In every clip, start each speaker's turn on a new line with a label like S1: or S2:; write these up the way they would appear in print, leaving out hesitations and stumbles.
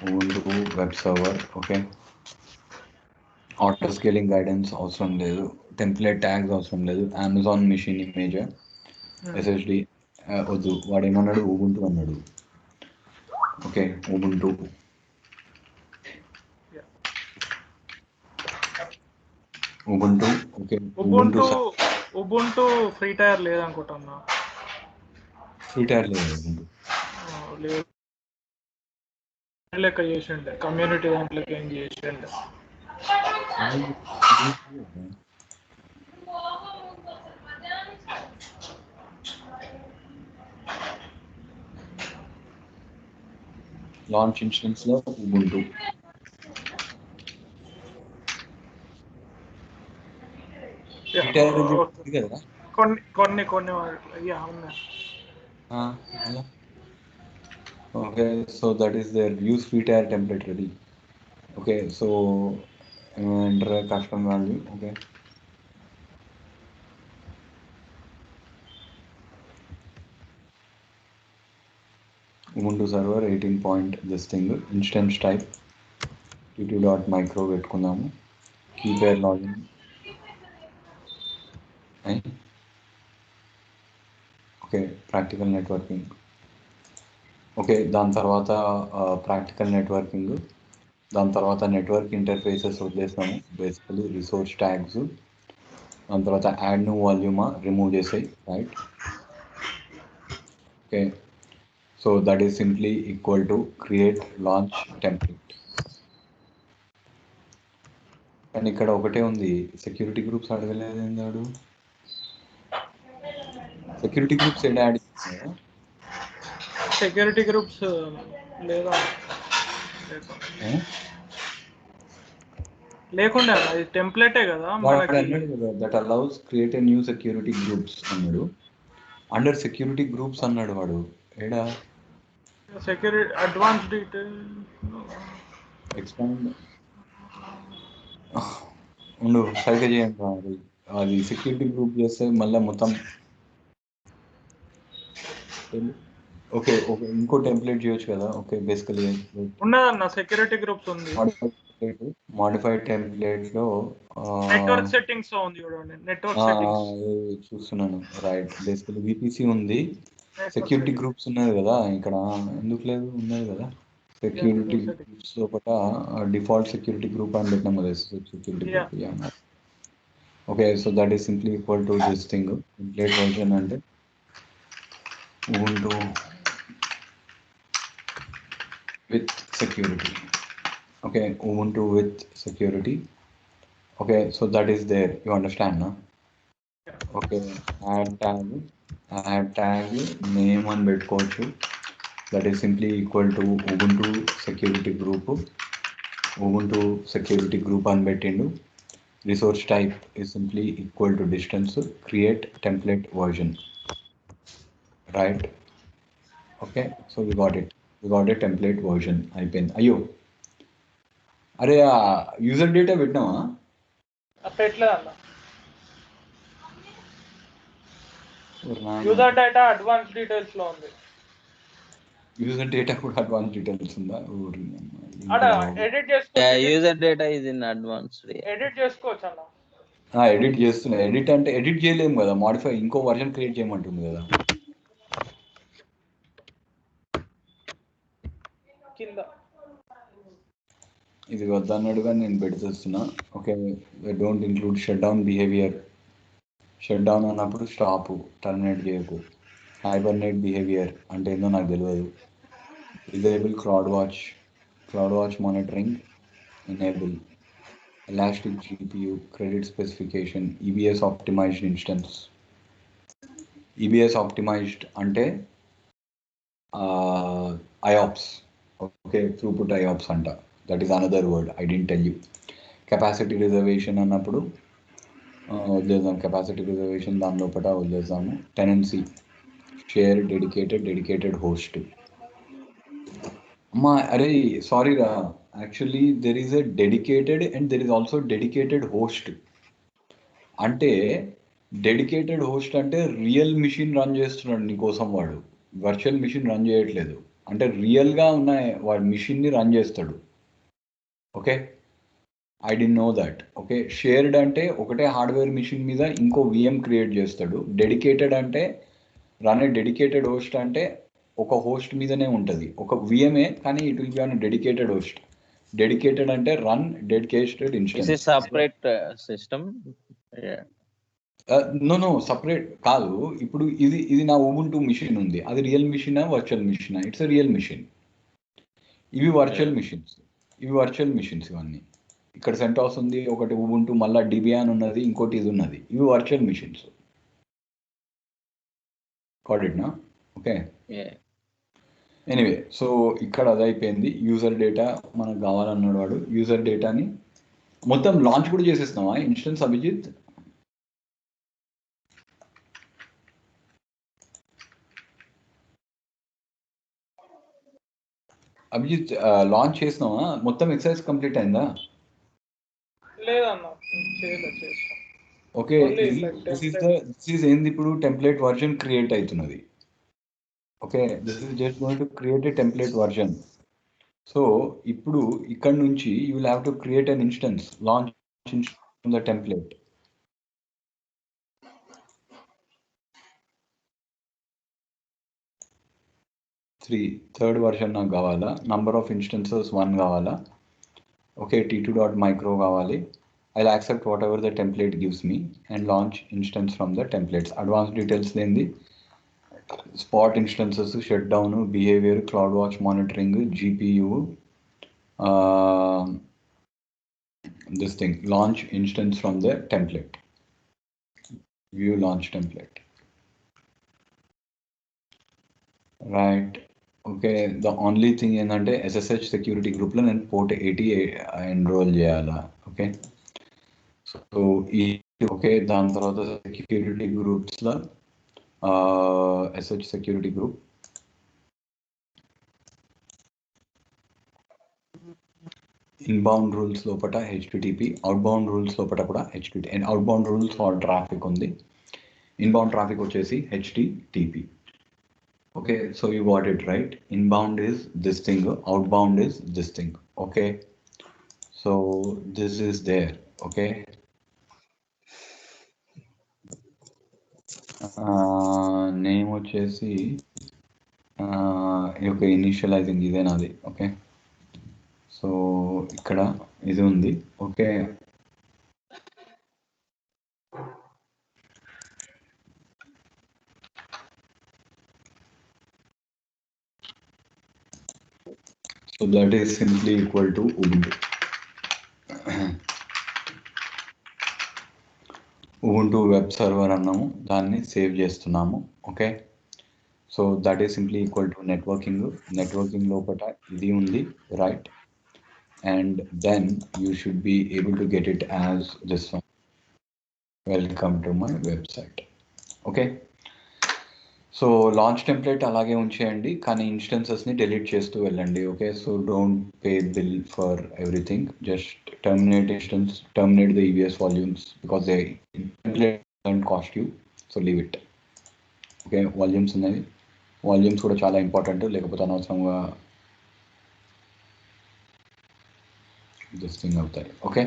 S1: Ubuntu web server. Okay. Auto scaling guidance అవసరం లేదు. Template tags అవసరం లేదు. అమెజాన్ మిషన్ ఇమేజ్ ఎస్ఎస్డి వద్దు. వాడు ఏమన్నాడు? ఉబుంటు అన్నాడు. Okay, Ubuntu. Ubuntu. Okay,
S2: Ubuntu free tier లేదనుకుంటున్నా.
S1: ఫ్రీ టైర్ లేదు ఉబుంటు.
S2: లేదు, లెక్క చేసిండే కమ్యూనిటీ దాంట్లోకి ఏం చేసిండే.
S1: లాంచ్ ఇన్స్టెన్స్ లో ఉబుంటు.
S2: కొన్ని ఉన్నాయి.
S1: Okay, so that is their use free tier template ready. Okay, so enter a custom value. Okay, Ubuntu server 18 point this thing, instance type t2.micro పెట్టుకుందాము. key pair login. Okay, practical networking. Okay, దాని తర్వాత practical networking, దాని తర్వాత network interfaces వదిలేస్తాము. Basically resource tags, దాని తర్వాత add new వాల్యూమా remove చేసాయి. Right. Okay, so that is simply equal to create launch template. కానీ ఇక్కడ ఒకటే ఉంది, సెక్యూరిటీ గ్రూప్స్ అడగలేదు. ఏందాడు సెక్యూరిటీ గ్రూప్స్ ఏడా యాడ్ చేస్తున్నావా?
S2: సెక్యూరిటీ గ్రూప్స్ లేదా లేకుండా అది టెంప్లెటే కదా
S1: that allows create a new security groups అన్నాడు. అండర్ సెక్యూరిటీ గ్రూప్స్ అన్నాడు వాడు. ఏడా
S2: సెక్యూరిటీ అడ్వాన్స్ డీటెయిల్
S1: ఎక్స్పాండ్ ఉండు, సరిగ్గా చేయండి. అది సెక్యూరిటీ గ్రూప్ చేస్తే మళ్ళీ మొత్తం. ఓకే ఓకే, ఇంకో టెంప్లెట్ చేయొచ్చు కదా. ఓకే, బేసికలీ
S2: ఉన్నదన్న సెక్యూరిటీ గ్రూప్స్ ఉంది.
S1: మాడిఫైడ్ టెంప్లెట్ లో
S2: నెట్వర్క్ సెట్టింగ్స్ లో ఉంది చూడండి. నెట్వర్క్ సెట్టింగ్స్
S1: చూస్తున్నాను. రైట్, బేసికలీ విపిసి ఉంది, సెక్యూరిటీ గ్రూప్స్ ఉన్నది కదా ఇక్కడ. ఎందుకు లేదు? ఉన్నది కదా సెక్యూరిటీ గ్రూప్స్ లోపల. డిఫాల్ట్ సెక్యూరిటీ గ్రూప్ అని పెట్టినాం కదా, security group. Okay, so that is simply equal to this thing. Template version అంటే Ubuntu with security. Okay, Ubuntu with security. Okay, so that is there. You understand, no? Okay, add tag name and పెట్టుకోవచ్చు. That is simply equal to Ubuntu security group. Ubuntu security group అని పెట్టిండు. Resource type is simply equal to distance. Create template version. Right. Okay, so we got it. We got a template version. అయిపోయింది. అయ్యో, అరే user data పెట్టినావా?
S2: పెట్టలేదన్న. User data advance details లో ఉంది.
S1: User data కూడా అడ్వాన్స్ డీటెయిల్స్ ఉందా?
S2: Edit చేసుకో.
S3: User data is in advance.
S2: Edit చేసుకోవచ్చు అన్న.
S1: ఎడిట్ చేస్తున్నా. ఎడిట్ అంటే ఎడిట్ చేయలేము కదా, మాడిఫై ఇంకో వర్షన్ క్రియేట్ చేయమంటుంది కదా.
S2: కింద
S1: ఇది వద్దన్నాడుగా నేను పెడుతున్నా. Okay, don't include shut down behaviour. Shut down అన్నప్పుడు స్టాప్, టర్మినేట్ చేయకు. హైబర్నేట్ బిహేవియర్ అంటే ఏందో నాకు తెలియదు. Disable cloud watch monitoring enable. Elastic GPU credit specification. EBS optimised instance. EBS optimised అంటే IOPS. ఓకే, త్రూపుట్ IOPS అంట. That is another word, I don't tell you. Capacity reservation అన్నప్పుడు వదిలేద్దాం. Capacity reservation దాని లోపల వదిలేద్దాము. Tenancy share dedicated host. అమ్మా అరే sorry రా, actually there is a dedicated and there is also dedicated host. అంటే డెడికేటెడ్ హోస్ట్ అంటే రియల్ మిషన్ రన్ చేస్తున్నాడు నీకోసం, వాడు వర్చువల్ మిషన్ రన్ చేయట్లేదు. అంటే రియల్గా ఉన్న వాడి మిషన్ని రన్ చేస్తాడు. Okay, I do know that. Okay, shared అంటే ఒకటే హార్డ్వేర్ మిషన్ మీద ఇంకో విఎం క్రియేట్ చేస్తాడు. డెడికేటెడ్ అంటే రన్ ఏ డెడికేటెడ్ హోస్ట్ అంటే ఒక హోస్ట్ మీదనే ఉంటుంది, ఒక విఎంఏ, కానీ it will be on dedicated host. Dedicated అంటే run dedicated
S3: It's a
S1: instance.
S3: separate system. Yeah.
S1: No separate కాదు. ఇప్పుడు ఇది నా ఉబుంటూ మిషన్ ఉంది, అది రియల్ మిషనా వర్చువల్ మిషనా? It's real machine. ఇవి వర్చువల్ మిషన్స్, ఇవన్నీ. ఇక్కడ సెంటాస్ ఉంది, ఒకటి ఉబుంటూ, మళ్ళీ డిబియాన్ ఉన్నది, ఇంకోటి ఇది ఉన్నది. ఇవి వర్చువల్ మిషన్స్. గాట్ ఇట్ నా? ఓకే. ఎనీవే, సో ఇక్కడ అది అయిపోయింది. యూజర్ డేటా మనకు కావాలన్నాడు వాడు. యూజర్ డేటాని మొత్తం లాంచ్ కూడా చేసేస్తున్నావా ఇన్స్టెన్స్ అభిజిత్? అభిజిత్ లాంచ్ చేసినావా? మొత్తం ఎక్సర్సైజ్ కంప్లీట్ అయిందా?
S2: లేదన్నా, చేస్తా.
S1: ఓకే, దిస్ ఈజ్ ఏంది ఇప్పుడు టెంప్లెట్ వర్జన్ క్రియేట్ అవుతున్నది. Okay, this is just going to create a template version. So ఇప్పుడు ఇక్కడ నుంచి you will have to create an instance, launch in the template. Third version నాకు కావాలా, నంబర్ ఆఫ్ ఇన్స్టెన్సెస్ 1 కావాలా. Okay, t2.micro కావాలి. I'll accept whatever the template gives me and launch instance from the templates. Advanced details దేంది, spot instances, shutdown, behavior, CloudWatch monitoring, GPU, this thing, launch instance from the template, view launch template, right? Okay, the only thing ఏంటంటే SSH security గ్రూప్లో నేను port 80 enrol చేయాలా. Okay, so ఈ okay, దాని తర్వాత security గ్రూప్స్లో SSH security group, inbound rules లోపల HTTP, outbound rules లోపల కూడా HTTP. And outbound rules for traffic ఉంది, ఇన్బౌండ్ ట్రాఫిక్ వచ్చేసి HTTP. Okay, so you got it right. Inbound is this thing, outbound is this thing. Okay, so this is there. Okay, name వచ్చేసి okay, initializing ఇదే నాది. Okay, so ఇక్కడ ఇది ఉంది. Okay, so that is simply equal to Ubuntu. Ubuntu web server అన్నాము, దాన్ని save చేస్తున్నాము. Okay, so that is simply equal to networking లోపల ఇది ఉంది, right? And then you should be able to get it as this one. Welcome to my website. Okay, so launch template అలాగే ఉంచేయండి, కానీ ఇన్స్టెన్సెస్ని డెలీట్ చేస్తూ వెళ్ళండి. Okay, so don't pay bill for everything, just terminate instance, terminate the EBS volumes because they template don't cost you, so leave it. Okay, volumes ఉన్నాయి, volumes కూడా చాలా important, లేకపోతే అనవసరంగా దిస్ థింగ్ అవుతాయి. Okay,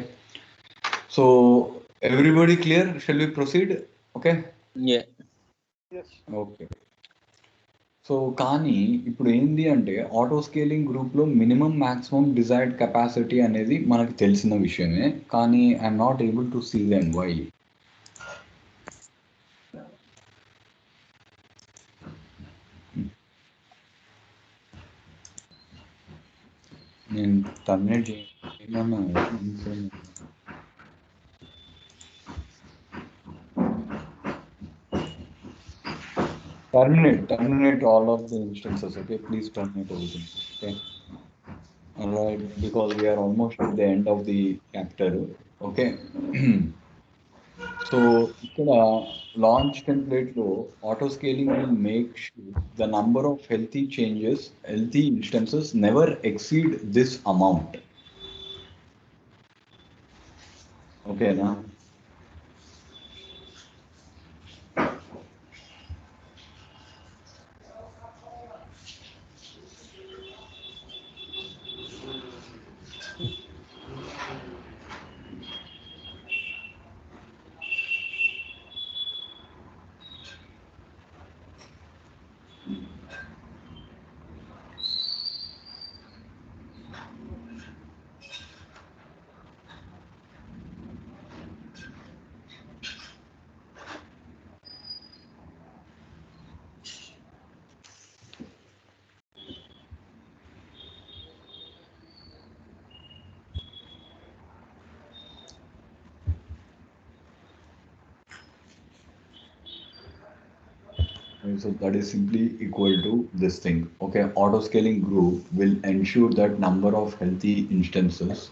S1: so everybody clear? Shall we proceed? Okay, okay. So కానీ ఇప్పుడు ఏంది అంటే ఆటో స్కేలింగ్ గ్రూప్లో మినిమం మ్యాక్సిమం డిజైర్డ్ కెపాసిటీ అనేది మనకు తెలిసిన విషయమే, కానీ I'm not able to see them. Why? నేను టర్మినేట్ చేయమన్నా terminate all of the instances. Okay, please terminate everything. Okay, all right, because we are almost at the end of the chapter. Okay, so ఇక్కడ launch template లో auto scaling will make sure the number of healthy instances never exceed this amount. Okay na? So that is simply equal to this thing. Okay, auto scaling group will ensure that number of healthy instances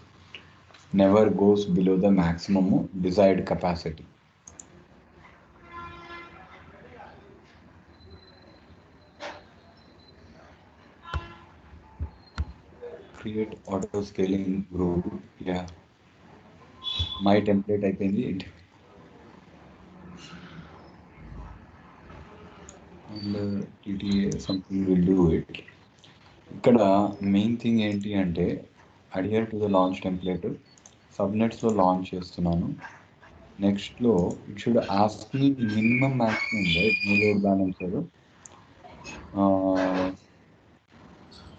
S1: never goes below the maximum desired capacity. Create auto scaling group. Yeah, my template అయిపోయింది. And TTA something will do it. ఇక్కడ main thing ఏంటి అంటే adhere to the launch template సబ్నెట్స్లో launch చేస్తున్నాను. నెక్స్ట్లో it should ask me minimum maximum right no load balancer.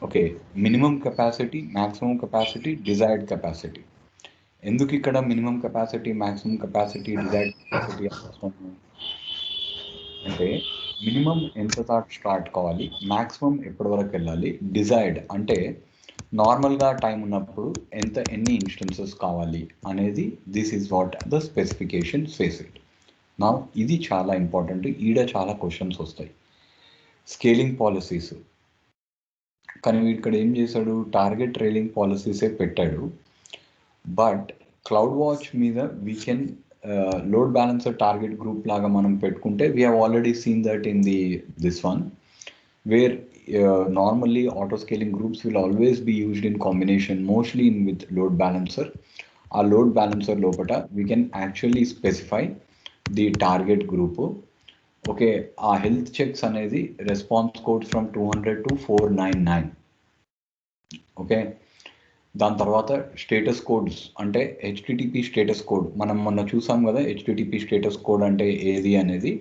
S1: Okay, minimum capacity, maximum capacity, desired capacity. ఎందుకు ఇక్కడ minimum capacity, maximum capacity, desired capacity అంటే minimum ఎంత start కావాలి, maximum ఎప్పటి వరకు వెళ్ళాలి, డిజైర్డ్ అంటే నార్మల్గా టైం ఉన్నప్పుడు ఎన్ని ఇన్స్టెన్సెస్ కావాలి అనేది. This is what the specification says it. నా ఇది చాలా ఇంపార్టెంట్. ఈడ చాలా క్వశ్చన్స్ వస్తాయి. స్కేలింగ్ పాలసీస్, కానీ ఇక్కడ ఏం చేశాడు, టార్గెట్ ట్రైలింగ్ పాలసీసే పెట్టాడు. బట్ క్లౌడ్ వాచ్ మీద we can load balancer target group లాగా మనం పెట్టుకుంటే we have already scene that in this one wear normally auto scaling groups will always be used in combination, mostly with load balancer. Our load balancer lopata we can actually specify the target group. Okay, our health checks anedi response codes from 200 to 499. Okay, దాని తర్వాత status codes అంటే HTTP status code మనం మొన్న చూసాం కదా. HTTP status code అంటే ఏది అనేది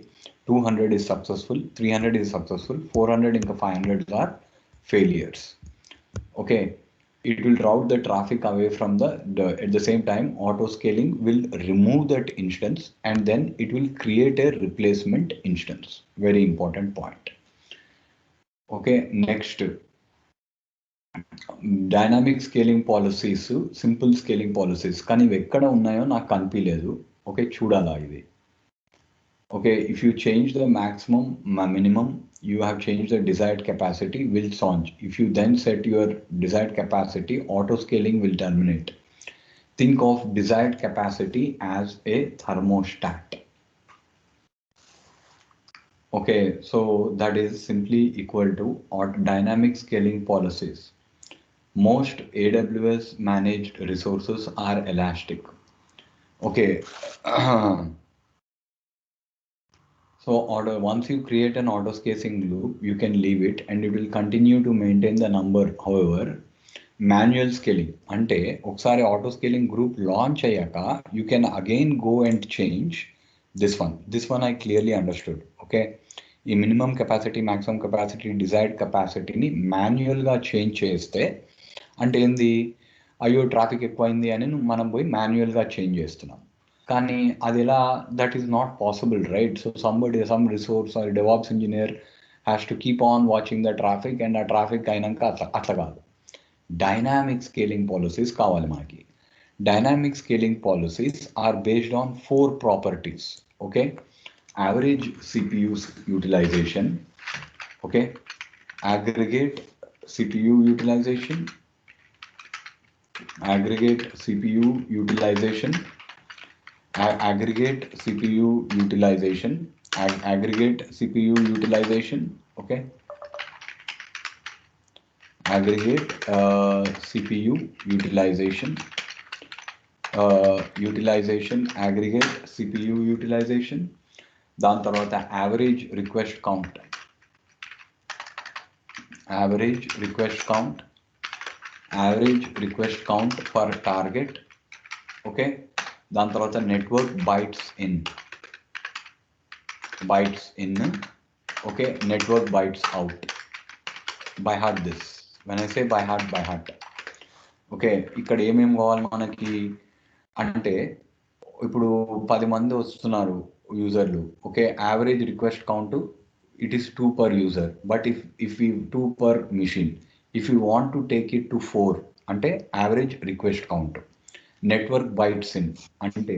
S1: 200 is successful, 300 is successful, 400 ఇంకా 500 are failures. Okay, it will route the traffic away from at the same time auto scaling will remove that instance and then it will create a replacement instance. Very important point. Okay, next dynamic scaling policies, simple scaling policies, కానీ ఇవి ఎక్కడ ఉన్నాయో నాకు కనిపించలేదు. Okay, చూడాలా ఇది. Okay, if you change the maximum, minimum, you have changed the desired capacity, will change. If you then set your desired capacity, auto scaling will terminate. Think of desired capacity as a thermostat. Okay, so that is simply equal to dynamic scaling policies. Most AWS managed resources are elastic. Okay. So once you create an auto scaling loop, you can leave it and it will continue to maintain the number. However, manual scaling ante okkari auto scaling group launch ayyaka you can again go and change this one I clearly understood. Okay, ఈ minimum capacity, maximum capacity, desired capacity ni manual ga change cheste అంటే ఏంది, అయ్యో traffic ఎక్కువైంది అని మనం పోయి manual గా change చేస్తున్నాం. కానీ అది ఎలా, that is not possible right. So some resource or DevOps engineer has to keep on watching the traffic and ఆ ట్రాఫిక్ అయినాక అట్లా కాదు. డైనామిక్ స్కేలింగ్ పాలసీస్ కావాలి మనకి. Dynamic scaling policies are based on 4 properties. Okay, average CPU utilization, okay, aggregate CPU utilization, aggregate CPU utilization, aggregate CPU utilization, aggregate CPU utilization. Okay, aggregate CPU utilization, aggregate CPU utilization. దాని తర్వాత average request count, average request count for target. Okay, దాని తర్వాత network bytes in. Okay, network bytes out. By heart this, when I say by heart. Okay, ఇక్కడ ఏమేమి కావాలి మనకి అంటే ఇప్పుడు 10 మంది వస్తున్నారు యూజర్లు. Okay, average request count it is 2 per user, but if we 2 per machine, if you want to take it to 4 అంటే average request count. Network bytes in అంటే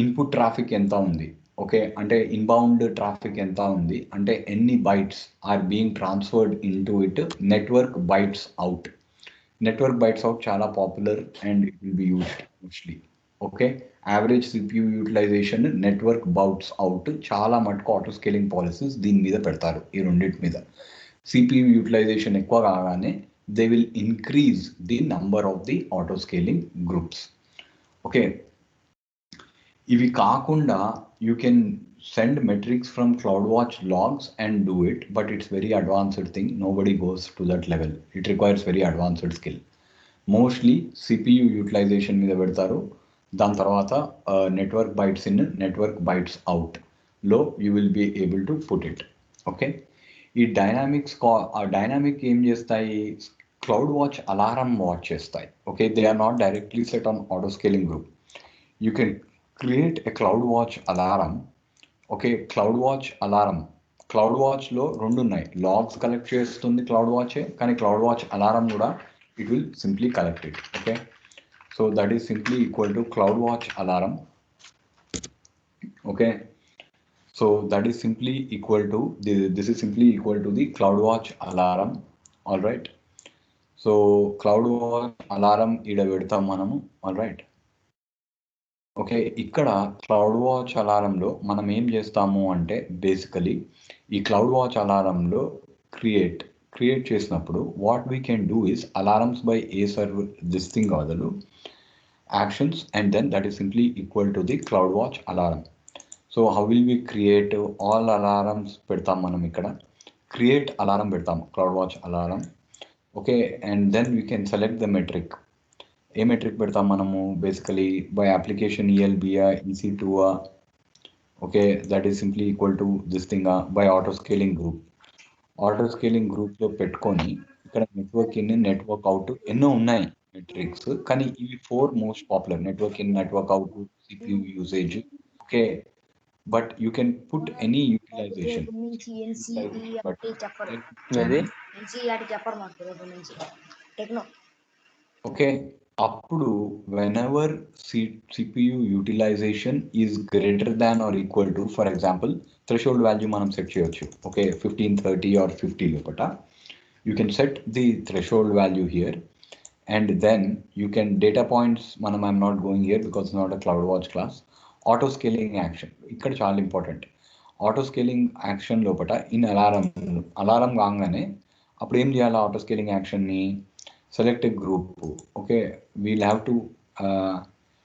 S1: ఇన్పుట్ ట్రాఫిక్ ఎంత ఉంది. ఓకే, అంటే ఇన్బౌండ్ ట్రాఫిక్ ఎంత ఉంది అంటే ఎన్ని bytes are being transferred in to it, network bytes out. Network bytes out చాలా popular and it will be used mostly. Okay, average CPU utilisation, network bytes out, చాలా మటుకు ఆటో స్కేలింగ్ పాలసీస్ దీని మీద పెడతారు, ఈ రెండింటి మీద. సిపియూ యూటిలైజేషన్ ఎక్కువ కాగానే they will increase the number of the auto scaling groups. Okay, ఇవి కాకుండా you can send metrics from CloudWatch logs and do it, but it's very advanced thing. Nobody goes to that level. It requires very advanced skill. Mostly CPU utilisation మీద పెడతారు, దాని తర్వాత network bytes in, network bytes out లో you will be able to put it. Okay, ఈ dynamic ఏం చేస్తాయి, CloudWatch alarm watch చేస్తాయి. Okay, they are not directly set on auto scaling group. You can create a CloudWatch alarm. Okay, CloudWatch alarm, CloudWatchలో రెండు ఉన్నాయి, logs collect చేస్తుంది CloudWatch, కానీ CloudWatch alarm కూడా it will simply collect it. Okay, so that is simply equal to CloudWatch alarm. Okay, so that is simply equal to this is simply equal to the CloudWatch alarm. All right, so CloudWatch alarm ida pedtam manamu. All right, okay, ఇక్కడ CloudWatch అలారంలో మనం ఏం చేస్తాము అంటే basically ఈ CloudWatch అలారంలో create చేసినప్పుడు what we can do is alarms by a server this thing బదులు actions and then that is simply equal to the CloudWatch alarm. So how will we create all alarms పెడతాం మనం ఇక్కడ, create alarm పెడతాం CloudWatch alarm. Okay, and then we can select the metric. ఏ metric పెడతాం మనము basically by application ELBA, EC2, okay, that is simply equal to this thing by auto scaling group. Auto scaling గ్రూప్లో పెట్టుకొని ఇక్కడ network in, network out ఎన్నో ఉన్నాయి metrics, కానీ ఇవి 4 most popular, network in, network out, CPU usage. Okay, but you can put any utilisation. Okay, అప్పుడు whenever CPU utilisation is greater than or equal to, for example threshold value మనం set చేయొచ్చు. Okay, 15, 30 or 50 లోపల you can set the threshold value here, and then you can data points మనం I'm not going here because not a CloudWatch class. Auto scaling action ఇక్కడ చాలా important. Auto scaling action లోపల in alarm కాగానే అప్పుడు ఏం చేయాలి, auto scaling యాక్షన్ని select a group. Okay, we'll have to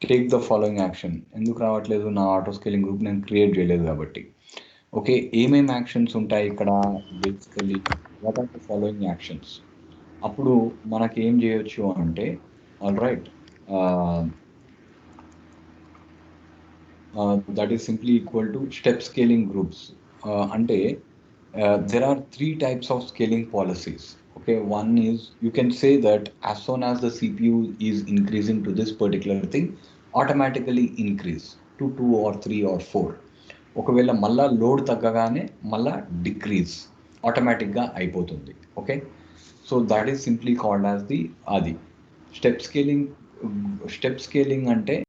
S1: take the following action. ఎందుకు రావట్లేదు, నా ఆటో స్కేలింగ్ గ్రూప్ నేను క్రియేట్ చేయలేదు కాబట్టి. ఓకే, ఏమేమి యాక్షన్స్ ఉంటాయి ఇక్కడ basically, what are the following actions. అప్పుడు మనకి ఏం చేయొచ్చు అంటే, all right, that is simply equal to step scaling groups. Ante there are 3 types of scaling policies. Okay, one is you can say that as soon as the CPU is increasing to this particular thing, automatically increase to 2 or 3 or 4. ఒకవేళ మళ్ళా load తగ్గగానే మళ్ళా decrease ఆటోమేటిక్గా అయిపోతుంది. Okay, so that is simply called as the అది step scaling. Step scaling అంటే